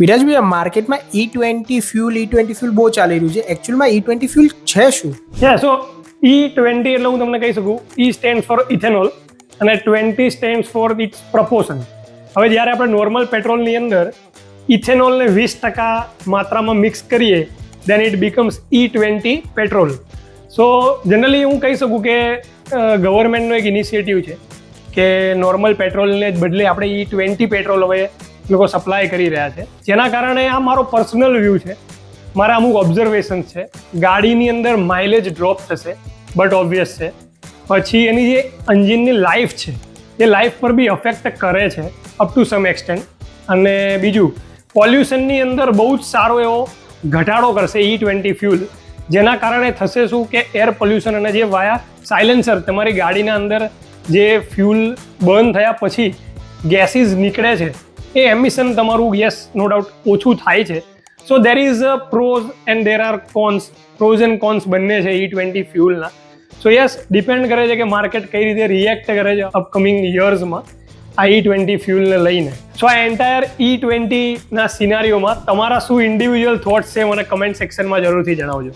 વિરાજભાઈ માર્કેટમાં E20 fuel બહુ ચાલી રહ્યું છે. એકચ્યુઅલમાં E20 ફ્યુલ છે શું? સો E20 એટલે હું તમને કહી શકું, E સ્ટેન્ડ ફોર ઇથેનોલ અને 20 સ્ટેન્ડ ફોર ઇટ્સ પ્રપોર્શન. હવે જ્યારે આપણે નોર્મલ પેટ્રોલની અંદર ઇથેનોલને 20% માત્રામાં મિક્સ કરીએ then it becomes E20 petrol. So generally હું કહી શકું કે ગવર્મેન્ટનો એક ઇનિશિયેટિવ છે કે નોર્મલ પેટ્રોલને જ બદલે આપણે E20 પેટ્રોલ હવે લોકો સપ્લાય કરી રહ્યા છે. જેના કારણે આ મારો પર્સનલ વ્યૂ છે, મારા અમુક ઓબ્ઝર્વેશન છે. ગાડીની અંદર માઇલેજ ડ્રોપ થશે બટ ઓબ્વિયસ છે. પછી એની જે એન્જિનની લાઈફ છે એ લાઈફ પર બી અફેક્ટ કરે છે અપ ટુ સમ એક્સટેન્ટ. અને બીજું પોલ્યુશનની અંદર બહુ જ સારો એવો ઘટાડો કરશે E20 ફ્યુલ. જેના કારણે થશે શું કે એર પોલ્યુશન અને જે વાયા સાયલેન્સર તમારી ગાડીના અંદર જે ફ્યુલ બર્ન થયા પછી ગેસીસ નીકળે છે એ એમિશન તમારું યસ નો ડાઉટ ઓછું થાય છે. So there is a pros and there are cons, pros and cons બંને છે E20 ફ્યુલના. સો યસ ડિપેન્ડ કરે છે કે માર્કેટ કઈ રીતે રિએક્ટ કરે છે અપકમિંગ યર્સમાં આ E20 ફ્યુલને લઈને. સો આ એન્ટાયર E20 ના સિનારીઓમાં તમારા શું ઇન્ડિવિજ્યુઅલ થોટ્સ છે મને કમેન્ટ સેક્શનમાં જરૂરથી જણાવજો.